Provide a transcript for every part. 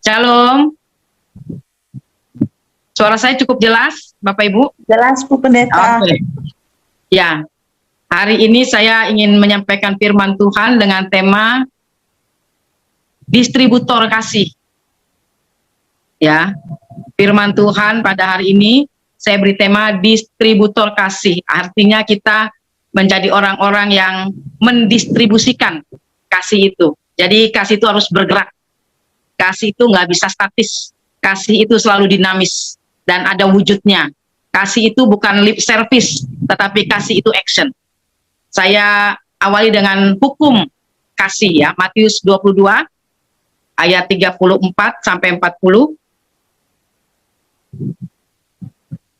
Shalom, suara saya cukup jelas, Bapak Ibu? Jelas, Bu Pendeta. Oke. Ya, hari ini saya ingin menyampaikan firman Tuhan dengan tema distributor kasih. Ya, firman Tuhan pada hari ini saya beri tema distributor kasih. Artinya kita menjadi orang-orang yang mendistribusikan kasih itu. Jadi kasih itu harus bergerak. Kasih itu nggak bisa statis. Kasih itu selalu dinamis dan ada wujudnya. Kasih itu bukan lip service, tetapi kasih itu action. Saya awali dengan hukum kasih ya, Matius 22 ayat 34 sampai 40.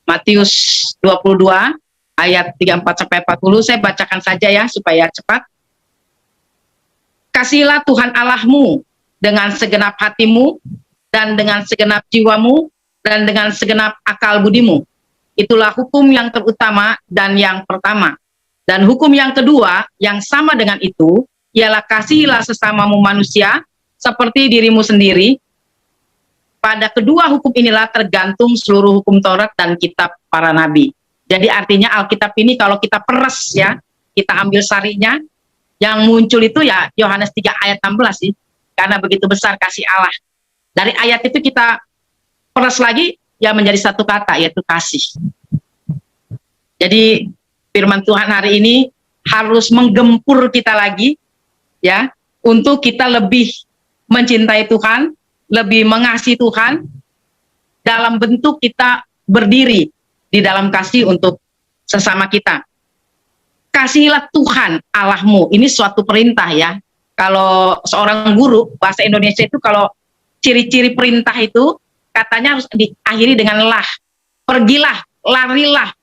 Matius 22 ayat 34 sampai 40, saya bacakan saja ya supaya cepat. Kasihilah Tuhan Allahmu dengan segenap hatimu dan dengan segenap jiwamu dan dengan segenap akal budimu. Itulah hukum yang terutama dan yang pertama. Dan hukum yang kedua yang sama dengan itu ialah kasihilah sesamamu manusia seperti dirimu sendiri. Pada kedua hukum inilah tergantung seluruh hukum Taurat dan kitab para nabi. Jadi artinya Alkitab ini kalau kita peres ya, kita ambil sarinya, yang muncul itu ya Yohanes 3 ayat 16 sih. Karena begitu besar kasih Allah. Dari ayat itu kita peres lagi, ya menjadi satu kata, yaitu kasih. Jadi firman Tuhan hari ini harus menggempur kita lagi, ya, untuk kita lebih mencintai Tuhan, lebih mengasihi Tuhan, dalam bentuk kita berdiri di dalam kasih untuk sesama kita. Kasihilah Tuhan Allahmu, ini suatu perintah ya. Kalau seorang guru bahasa Indonesia itu kalau ciri-ciri perintah itu katanya harus diakhiri dengan lah. Pergilah, larilah,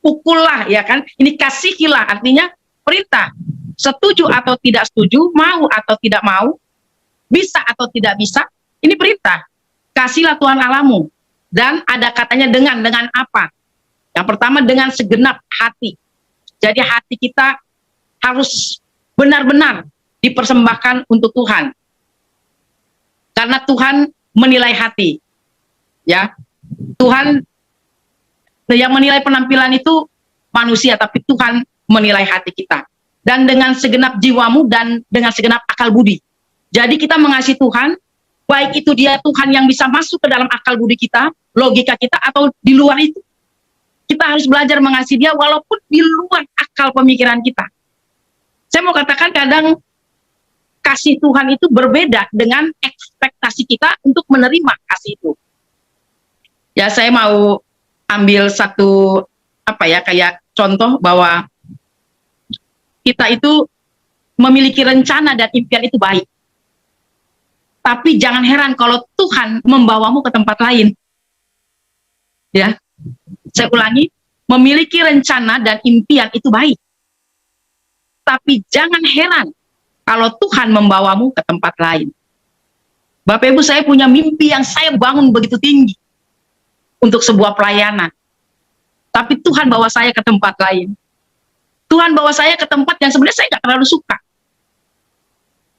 pukullah, ya kan? Ini kasihilah artinya perintah. Setuju atau tidak setuju, mau atau tidak mau, bisa atau tidak bisa, ini perintah. Kasihlah Tuhan Allahmu. Dan ada katanya dengan apa? Yang pertama dengan segenap hati. Jadi hati kita harus benar-benar dipersembahkan untuk Tuhan. Karena Tuhan menilai hati. Ya. Tuhan yang menilai penampilan itu manusia, tapi Tuhan menilai hati kita. Dan dengan segenap jiwamu dan dengan segenap akal budi. Jadi kita mengasihi Tuhan, baik itu dia Tuhan yang bisa masuk ke dalam akal budi kita, logika kita, atau di luar itu. Kita harus belajar mengasihi dia walaupun di luar akal pemikiran kita. Saya mau katakan kadang kasih Tuhan itu berbeda dengan ekspektasi kita untuk menerima kasih itu. Ya saya mau ambil satu kayak contoh bahwa kita itu memiliki rencana dan impian itu baik. Tapi jangan heran kalau Tuhan membawamu ke tempat lain. Ya. Saya ulangi, memiliki rencana dan impian itu baik. Tapi jangan heran kalau Tuhan membawamu ke tempat lain. Bapak Ibu, saya punya mimpi yang saya bangun begitu tinggi untuk sebuah pelayanan. Tapi Tuhan bawa saya ke tempat lain. Tuhan bawa saya ke tempat yang sebenarnya saya nggak terlalu suka.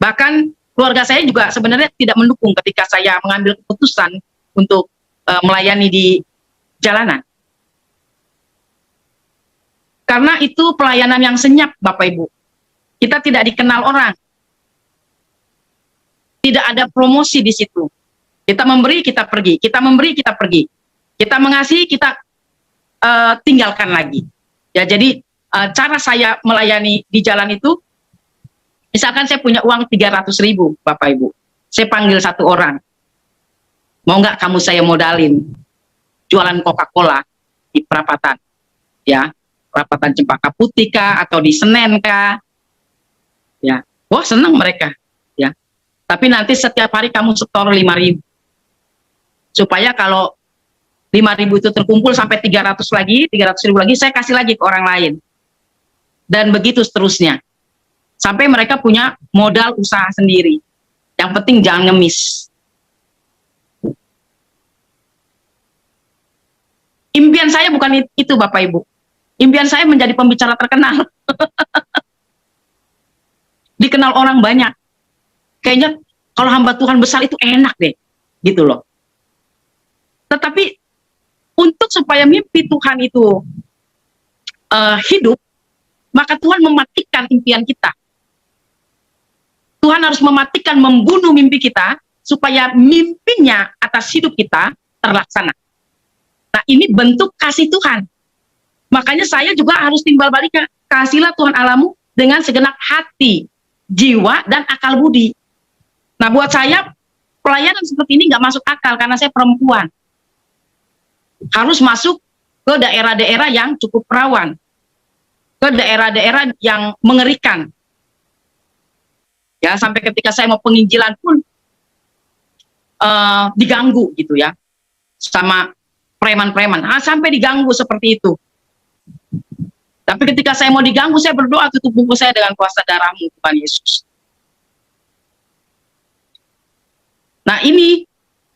Bahkan keluarga saya juga sebenarnya tidak mendukung ketika saya mengambil keputusan untuk melayani di jalanan. Karena itu pelayanan yang senyap, Bapak Ibu. Kita tidak dikenal orang. Tidak ada promosi di situ. Kita memberi, kita pergi. Kita memberi, kita pergi. Kita mengasihi, kita tinggalkan lagi. Ya, jadi cara saya melayani di jalan itu, misalkan saya punya uang 300.000, Bapak Ibu. Saya panggil satu orang. Mau nggak kamu saya modalin? Jualan Coca-Cola di perapatan. Ya. Perapatan Cempaka Putih kah, atau di Senen kah, ya, wah senang mereka, ya. Tapi nanti setiap hari kamu setor 5.000, supaya kalau 5.000 itu terkumpul sampai 300.000 lagi, saya kasih lagi ke orang lain, dan begitu seterusnya, sampai mereka punya modal usaha sendiri. Yang penting jangan ngemis. Impian saya bukan itu, Bapak Ibu. Impian saya menjadi pembicara terkenal. Dikenal orang banyak. Kayaknya kalau hamba Tuhan besar itu enak deh. gitu loh. Tetapi untuk supaya mimpi Tuhan itu hidup, maka Tuhan mematikan impian kita. Tuhan harus mematikan, membunuh mimpi kita, supaya mimpinya atas hidup kita terlaksana. Nah, ini bentuk kasih Tuhan. Makanya saya juga harus timbal baliknya, kasihlah Tuhan Allahmu dengan segenap hati, jiwa, dan akal budi. Nah, buat saya, pelayanan seperti ini nggak masuk akal, karena saya perempuan. Harus masuk ke daerah-daerah yang cukup rawan, ke daerah-daerah yang mengerikan. Ya, sampai ketika saya mau penginjilan pun diganggu gitu ya, sama preman-preman. Sampai diganggu seperti itu. Tapi ketika saya mau diganggu, saya berdoa, tutup buku saya dengan kuasa darah-Mu, Tuhan Yesus. Nah, ini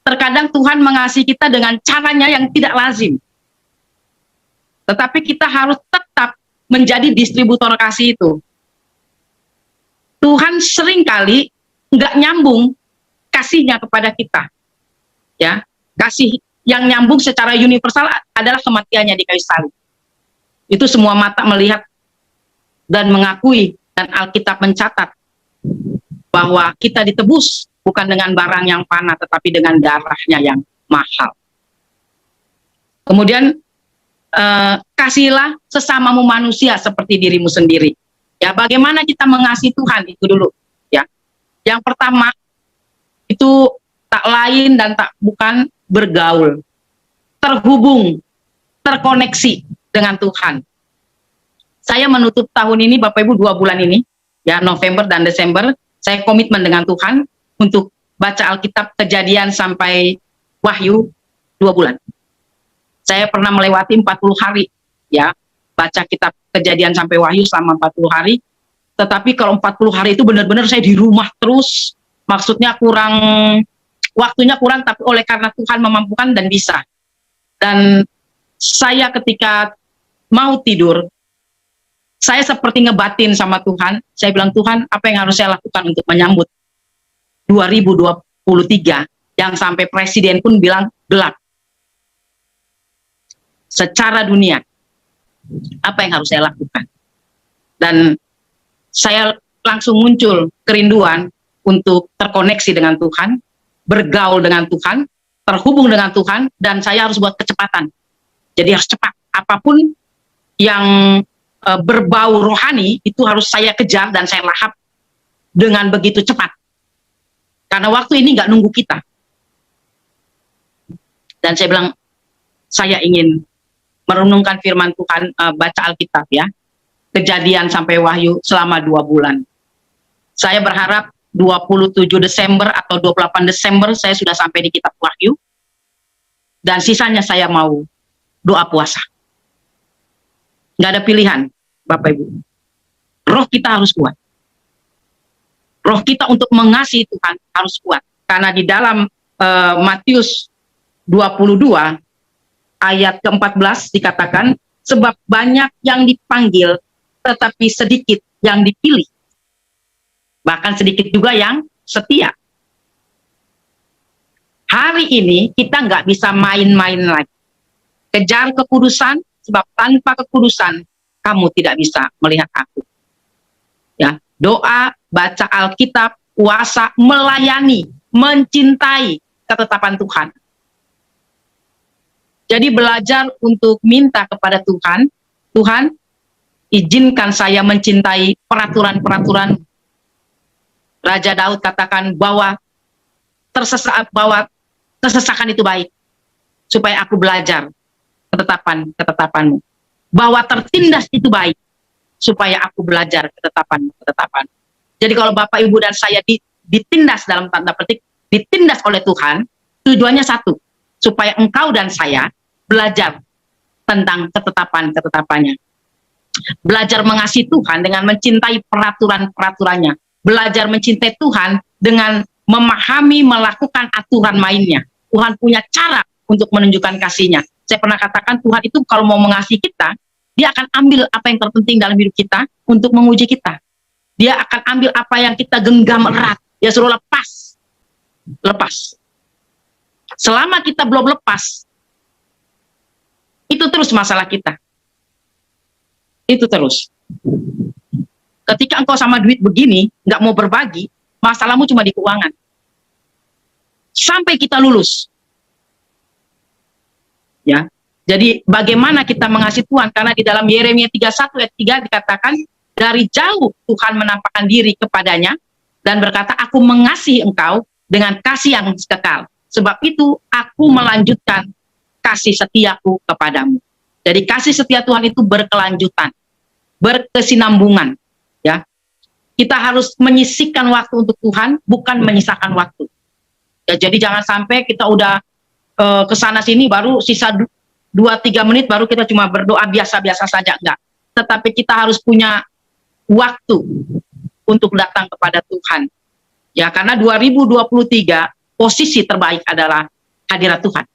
terkadang Tuhan mengasihi kita dengan caranya yang tidak lazim. Tetapi kita harus tetap menjadi distributor kasih itu. Tuhan seringkali nggak nyambung kasihnya kepada kita. Ya, kasih yang nyambung secara universal adalah kematiannya di kayu salib. Itu semua mata melihat dan mengakui, dan Alkitab mencatat bahwa kita ditebus bukan dengan barang yang fana, tetapi dengan darahnya yang mahal. Kemudian kasihlah sesamamu manusia seperti dirimu sendiri. Ya, bagaimana kita mengasihi Tuhan itu dulu. Ya, yang pertama itu tak lain dan tak bukan bergaul, terhubung, terkoneksi dengan Tuhan. Saya menutup tahun ini, Bapak Ibu, 2 bulan ini, ya, November dan Desember, saya komitmen dengan Tuhan untuk baca Alkitab Kejadian sampai Wahyu 2 bulan. Saya pernah melewati 40 hari, ya, baca kitab Kejadian sampai Wahyu selama 40 hari. Tetapi kalau 40 hari itu benar-benar saya di rumah terus, maksudnya waktunya kurang, tapi oleh karena Tuhan memampukan dan bisa. Dan saya ketika mau tidur, saya seperti ngebatin sama Tuhan. Saya bilang, Tuhan, apa yang harus saya lakukan untuk menyambut 2023 yang sampai presiden pun bilang gelap secara dunia. Apa yang harus saya lakukan? Dan saya langsung muncul kerinduan untuk terkoneksi dengan Tuhan, bergaul dengan Tuhan, terhubung dengan Tuhan, dan saya harus buat kecepatan. Jadi harus cepat. Apapun yang berbau rohani, itu harus saya kejar dan saya lahap dengan begitu cepat. Karena waktu ini nggak nunggu kita. Dan saya bilang, saya ingin merenungkan firman Tuhan, baca Alkitab ya, Kejadian sampai Wahyu selama 2 bulan. Saya berharap 27 Desember atau 28 Desember saya sudah sampai di kitab Wahyu. Dan sisanya saya mau doa puasa. Nggak ada pilihan, Bapak Ibu. Roh kita harus kuat. Roh kita untuk mengasihi Tuhan harus kuat. Karena di dalam Matius 22 ayat ke-14 dikatakan, sebab banyak yang dipanggil, tetapi sedikit yang dipilih. Bahkan sedikit juga yang setia. Hari ini kita nggak bisa main-main lagi. Kejar kekudusan, sebab tanpa kekudusan kamu tidak bisa melihat aku. Ya, doa, baca Alkitab, puasa, melayani, mencintai ketetapan Tuhan. Jadi belajar untuk minta kepada Tuhan, Tuhan, izinkan saya mencintai peraturan-peraturan. Raja Daud katakan bahwa tersesakan itu baik, supaya aku belajar ketetapan-ketetapanmu. Bahwa tertindas itu baik, supaya aku belajar ketetapan-ketetapan. Jadi kalau Bapak, Ibu, dan saya ditindas dalam tanda petik, ditindas oleh Tuhan, tujuannya satu, supaya engkau dan saya belajar tentang ketetapan-ketetapannya. Belajar mengasihi Tuhan dengan mencintai peraturan-peraturannya. Belajar mencintai Tuhan dengan memahami, melakukan aturan mainnya. Tuhan punya cara untuk menunjukkan kasih-Nya. Saya pernah katakan, Tuhan itu kalau mau mengasihi kita, Dia akan ambil apa yang terpenting dalam hidup kita untuk menguji kita. Dia akan ambil apa yang kita genggam erat. Dia suruh lepas. Lepas. Selama kita belum lepas, itu terus masalah kita. Itu terus. Ketika engkau sama duit begini, nggak mau berbagi, masalahmu cuma di keuangan. Sampai kita lulus. Ya. Jadi bagaimana kita mengasihi Tuhan? Karena di dalam Yeremia 31 ayat 3 dikatakan, dari jauh Tuhan menampakkan diri kepadanya dan berkata, aku mengasihi engkau dengan kasih yang kekal. Sebab itu aku melanjutkan kasih setiaku kepadamu. Jadi kasih setia Tuhan itu berkelanjutan, berkesinambungan. Ya, kita harus menyisihkan waktu untuk Tuhan, bukan menyisakan waktu. Ya, jadi jangan sampai kita udah kesana sini baru sisa 2-3 menit baru kita cuma berdoa biasa-biasa saja, enggak. Tetapi kita harus punya waktu untuk datang kepada Tuhan. Ya, karena 2023 posisi terbaik adalah hadirat Tuhan.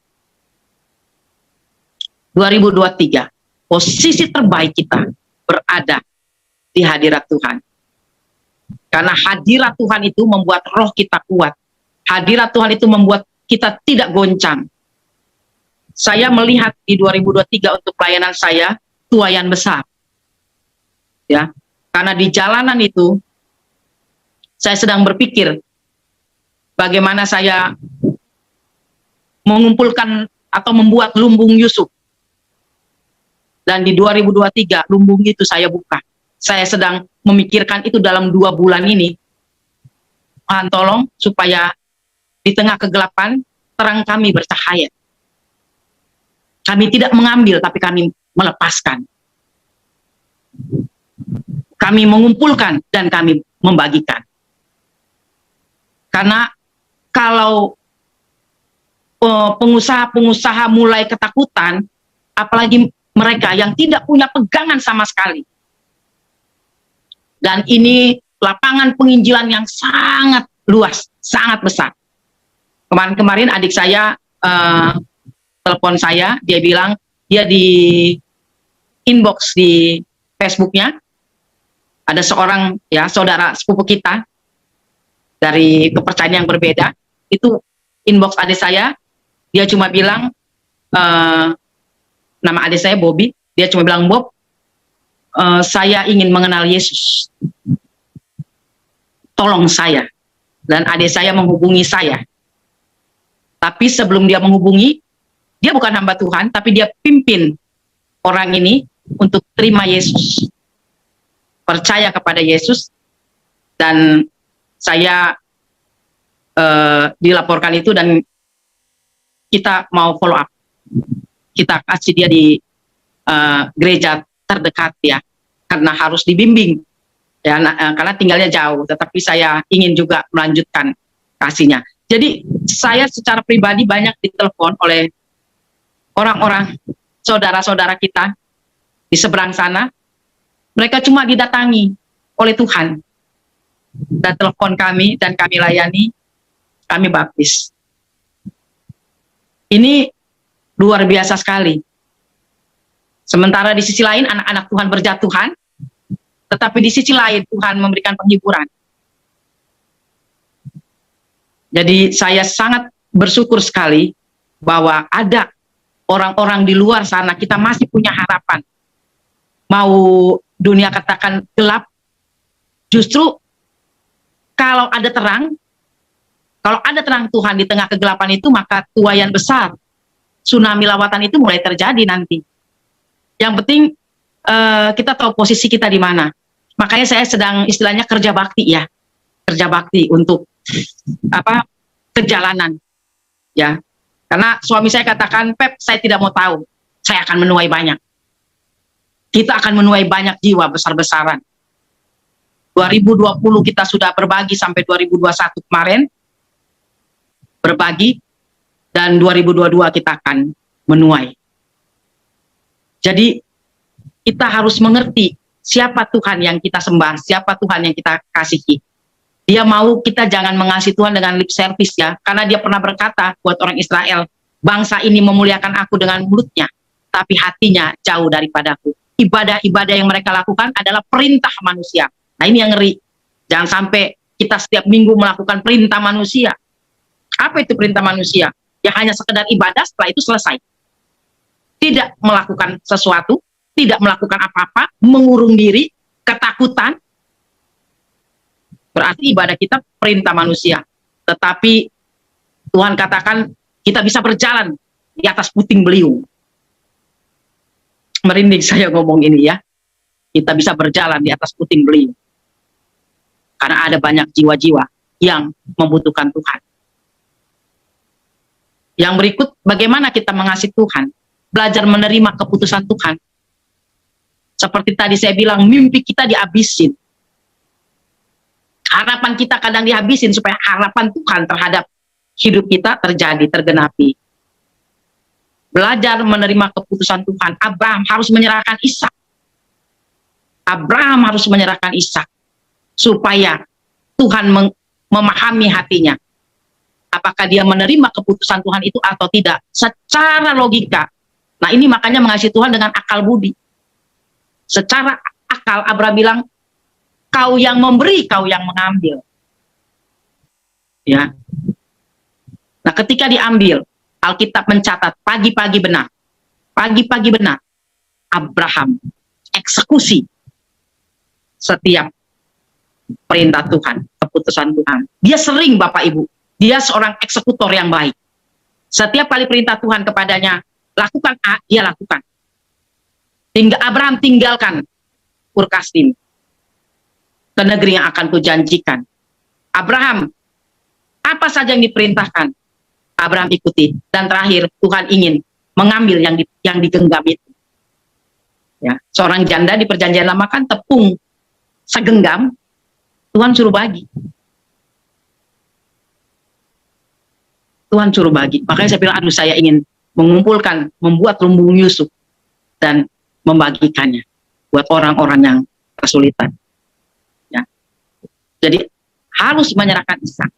2023 posisi terbaik kita berada di hadirat Tuhan. Karena hadirat Tuhan itu membuat roh kita kuat. Hadirat Tuhan itu membuat kita tidak goncang. Saya melihat di 2023 untuk pelayanan saya tuaian besar. Ya, karena di jalanan itu saya sedang berpikir bagaimana saya mengumpulkan atau membuat lumbung Yusuf. Dan di 2023 lumbung itu saya buka. Saya sedang memikirkan itu dalam 2 bulan ini. Tuhan tolong supaya di tengah kegelapan terang kami bercahaya. Kami tidak mengambil tapi kami melepaskan. Kami mengumpulkan dan kami membagikan. Karena kalau pengusaha-pengusaha mulai ketakutan, apalagi mereka yang tidak punya pegangan sama sekali. Dan ini lapangan penginjilan yang sangat luas, sangat besar. Kemarin adik saya telepon saya, dia bilang dia di inbox di Facebooknya ada seorang ya saudara sepupu kita dari kepercayaan yang berbeda, itu inbox adik saya, dia cuma bilang nama adik saya Bobby, dia cuma bilang, Bob, saya ingin mengenal Yesus, tolong saya. Dan adik saya menghubungi saya. Tapi sebelum dia menghubungi, dia bukan hamba Tuhan, tapi dia pimpin orang ini untuk terima Yesus, percaya kepada Yesus. Dan saya dilaporkan itu dan kita mau follow up. Kita kasih dia di gereja terdekat ya, karena harus dibimbing ya, karena tinggalnya jauh. Tetapi saya ingin juga melanjutkan kasihnya. Jadi saya secara pribadi banyak ditelepon oleh orang-orang saudara-saudara kita di seberang sana. Mereka cuma didatangi oleh Tuhan dan telepon kami dan kami layani, kami baptis. Ini luar biasa sekali. Sementara di sisi lain anak-anak Tuhan berjatuhan, tetapi di sisi lain Tuhan memberikan penghiburan. Jadi saya sangat bersyukur sekali bahwa ada orang-orang di luar sana, kita masih punya harapan. Mau dunia katakan gelap, justru kalau ada terang Tuhan di tengah kegelapan itu, maka tuaian besar, tsunami lawatan itu mulai terjadi nanti. Yang penting kita tahu posisi kita di mana. Makanya saya sedang istilahnya kerja bakti ya, kerja bakti untuk kejalanan ya. Karena suami saya katakan, Pep, saya tidak mau tahu, saya akan menuai banyak. Kita akan menuai banyak jiwa besar-besaran. 2020 kita sudah berbagi sampai 2021 kemarin, berbagi, dan 2022 kita akan menuai. Jadi kita harus mengerti siapa Tuhan yang kita sembah, siapa Tuhan yang kita kasihi. Dia mau kita jangan mengasihi Tuhan dengan lip service ya, karena dia pernah berkata buat orang Israel, bangsa ini memuliakan aku dengan mulutnya, tapi hatinya jauh daripadaku. Ibadah-ibadah yang mereka lakukan adalah perintah manusia. Nah ini yang ngeri, jangan sampai kita setiap minggu melakukan perintah manusia. Apa itu perintah manusia? yang hanya sekedar ibadah, setelah itu selesai. Tidak melakukan sesuatu, tidak melakukan apa-apa, mengurung diri, ketakutan. Berarti ibadah kita perintah manusia. Tetapi Tuhan katakan kita bisa berjalan di atas puting beliung. Merinding saya ngomong ini ya. Kita bisa berjalan di atas puting beliung. Karena ada banyak jiwa-jiwa yang membutuhkan Tuhan. Yang berikut, bagaimana kita mengasihi Tuhan? Belajar menerima keputusan Tuhan. Seperti tadi saya bilang, mimpi kita dihabisin. Harapan kita kadang dihabisin supaya harapan Tuhan terhadap hidup kita terjadi, tergenapi. Belajar menerima keputusan Tuhan. Abraham harus menyerahkan Ishak. Abraham harus menyerahkan Ishak supaya Tuhan memahami hatinya. Apakah dia menerima keputusan Tuhan itu atau tidak? Secara logika. Nah, ini makanya mengasihi Tuhan dengan akal budi. Secara akal Abraham bilang, kau yang memberi, kau yang mengambil. Ya. Nah, ketika diambil, Alkitab mencatat pagi-pagi benar. Pagi-pagi benar. Abraham eksekusi setiap perintah Tuhan, keputusan Tuhan. Dia sering, Bapak Ibu, dia seorang eksekutor yang baik. Setiap kali perintah Tuhan kepadanya, lakukan A, dia lakukan. Hingga Abraham tinggalkan Ur Kasdim ke negeri yang akan kujanjikan. Abraham, apa saja yang diperintahkan, Abraham ikuti. Dan terakhir, Tuhan ingin mengambil yang digenggam itu. Ya, seorang janda di perjanjian lama kan tepung segenggam, Tuhan suruh bagi. Tuhan suruh bagi. Makanya saya bilang, aduh, saya ingin mengumpulkan, membuat lumbung Yusuf dan membagikannya buat orang-orang yang kesulitan. Ya. Jadi harus menyerahkan Ishak.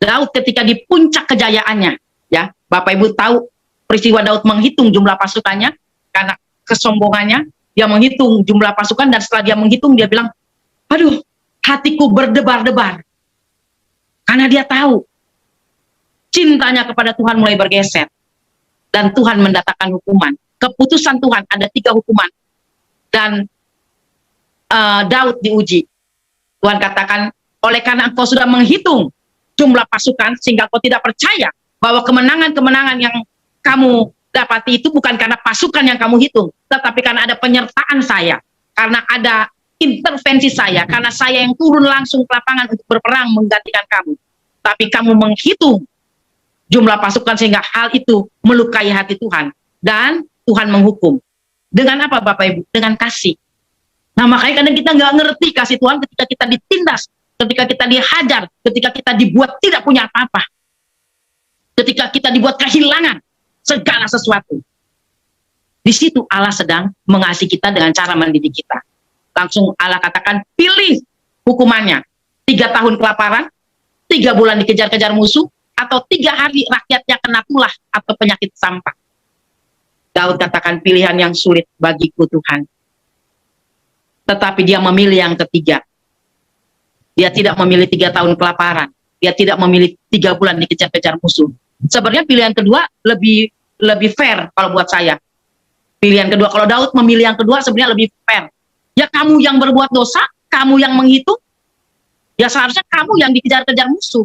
Daud ketika di puncak kejayaannya, ya, Bapak Ibu tahu peristiwa Daud menghitung jumlah pasukannya karena kesombongannya, dia menghitung jumlah pasukan dan setelah dia menghitung dia bilang, aduh, hatiku berdebar-debar. Karena dia tahu cintanya kepada Tuhan mulai bergeser dan Tuhan mendatangkan hukuman. Keputusan Tuhan ada 3 hukuman dan Daud diuji. Tuhan katakan, oleh karena engkau sudah menghitung jumlah pasukan sehingga kau tidak percaya bahwa kemenangan-kemenangan yang kamu dapati itu bukan karena pasukan yang kamu hitung, tetapi karena ada penyertaan saya, karena ada intervensi saya, karena saya yang turun langsung ke lapangan untuk berperang menggantikan kamu. Tapi kamu menghitung jumlah pasukan sehingga hal itu melukai hati Tuhan dan Tuhan menghukum. Dengan apa, Bapak Ibu? Dengan kasih. Nah, makanya kadang kita nggak ngerti kasih Tuhan ketika kita ditindas, ketika kita dihajar, ketika kita dibuat tidak punya apa-apa, ketika kita dibuat kehilangan segala sesuatu. Di situ Allah sedang mengasihi kita dengan cara mendidik kita. Langsung Allah katakan, pilih hukumannya. 3 tahun kelaparan, 3 bulan dikejar-kejar musuh, atau 3 hari rakyatnya kena tulah atau penyakit sampah. Daud katakan, pilihan yang sulit bagiku Tuhan. Tetapi dia memilih yang ketiga. Dia tidak memilih 3 tahun kelaparan. Dia tidak memilih 3 bulan dikejar-kejar musuh. Sebenarnya pilihan kedua lebih fair kalau buat saya. Pilihan kedua, kalau Daud memilih yang kedua sebenarnya lebih fair. Ya kamu yang berbuat dosa, kamu yang menghitung, ya seharusnya kamu yang dikejar-kejar musuh.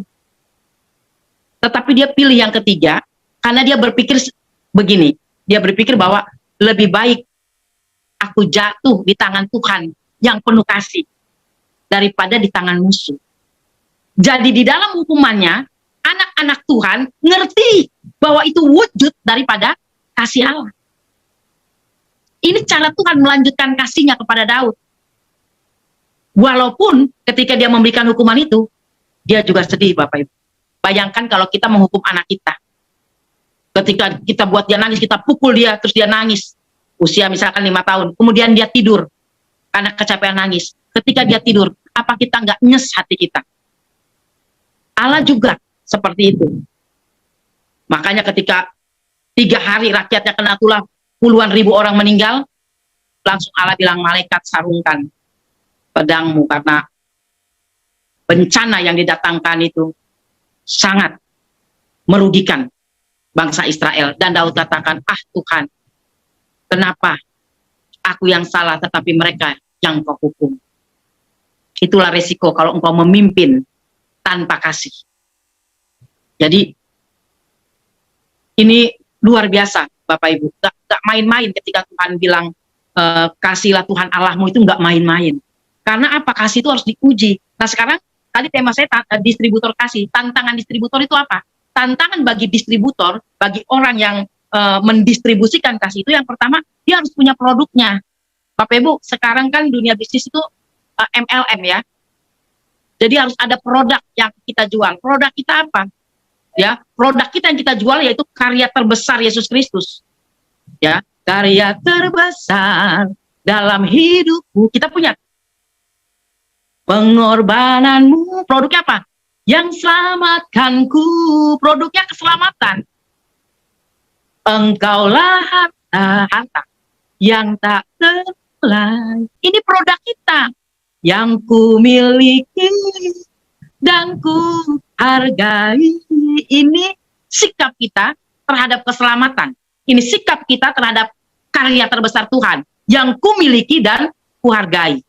Tetapi dia pilih yang ketiga, karena dia berpikir begini, dia berpikir bahwa lebih baik aku jatuh di tangan Tuhan yang penuh kasih, daripada di tangan musuh. Jadi di dalam hukumannya, anak-anak Tuhan ngerti bahwa itu wujud daripada kasih Allah. Ini cara Tuhan melanjutkan kasihnya kepada Daud. Walaupun ketika dia memberikan hukuman itu, dia juga sedih, Bapak Ibu. Bayangkan kalau kita menghukum anak kita. Ketika kita buat dia nangis, kita pukul dia, terus dia nangis. Usia misalkan 5 tahun, kemudian dia tidur karena kecapean nangis. Ketika dia tidur, apa kita nggak nyes hati kita? Allah juga seperti itu. Makanya ketika 3 hari rakyatnya kena tulah, puluhan ribu orang meninggal, langsung Allah bilang, malaikat sarungkan pedangmu, karena bencana yang didatangkan itu sangat merugikan bangsa Israel. Dan Daud katakan, ah Tuhan, kenapa aku yang salah tetapi mereka yang kau hukum. Itulah resiko kalau engkau memimpin tanpa kasih. Jadi ini luar biasa Bapak Ibu, gak main-main ketika Tuhan bilang kasihlah Tuhan Allahmu, itu gak main-main. Karena apa? Kasih itu harus diuji. Nah sekarang tadi tema saya distributor kasih. Tantangan distributor itu apa? Tantangan bagi distributor, bagi orang yang mendistribusikan kasih itu, yang pertama dia harus punya produknya. Bapak Ibu, sekarang kan dunia bisnis itu MLM ya. Jadi harus ada produk yang kita jual. Produk kita apa? Ya, produk kita yang kita jual yaitu karya terbesar Yesus Kristus. Ya, karya terbesar dalam hidupku. Kita punya pengorbananmu. Produknya apa? Yang selamatkanku. Produknya keselamatan. Engkaulah harta yang tak ternilai. Ini produk kita yang ku miliki dan ku hargai. Ini sikap kita terhadap keselamatan. Ini sikap kita terhadap karya terbesar Tuhan yang ku miliki dan ku hargai.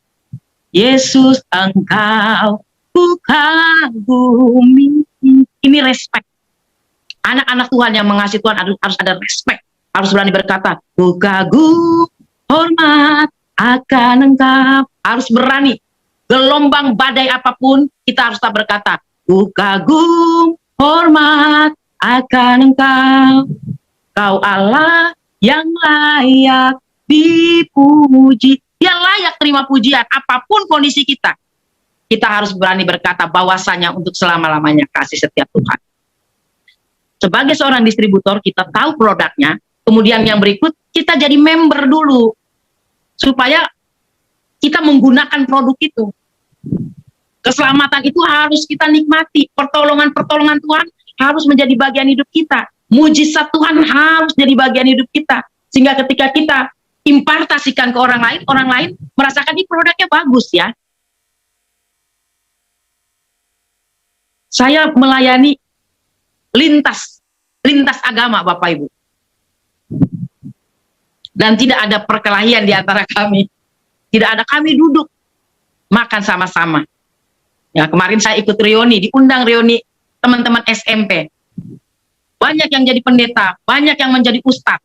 Yesus, engkau ku kagumi. Ini respect. Anak-anak Tuhan yang mengasihi Tuhan harus ada respect. Harus berani berkata, ku kagum, hormat akan engkau. Harus berani. Gelombang badai apapun, kita harus tak berkata, ku kagum, hormat akan engkau. Kau Allah yang layak dipuji. Dia layak terima pujian, apapun kondisi kita. Kita harus berani berkata bahwasanya untuk selama-lamanya kasih setia Tuhan. Sebagai seorang distributor, kita tahu produknya. Kemudian yang berikut, kita jadi member dulu. Supaya kita menggunakan produk itu. Keselamatan itu harus kita nikmati. Pertolongan-pertolongan Tuhan harus menjadi bagian hidup kita. Mujizat Tuhan harus jadi bagian hidup kita. Sehingga ketika kita impartasikan ke orang lain merasakan ini produknya bagus ya. Saya melayani lintas agama Bapak Ibu. Dan tidak ada perkelahian di antara kami. Tidak ada, kami duduk makan sama-sama. Ya, kemarin saya ikut reuni, diundang reuni teman-teman SMP. Banyak yang jadi pendeta, banyak yang menjadi ustadz.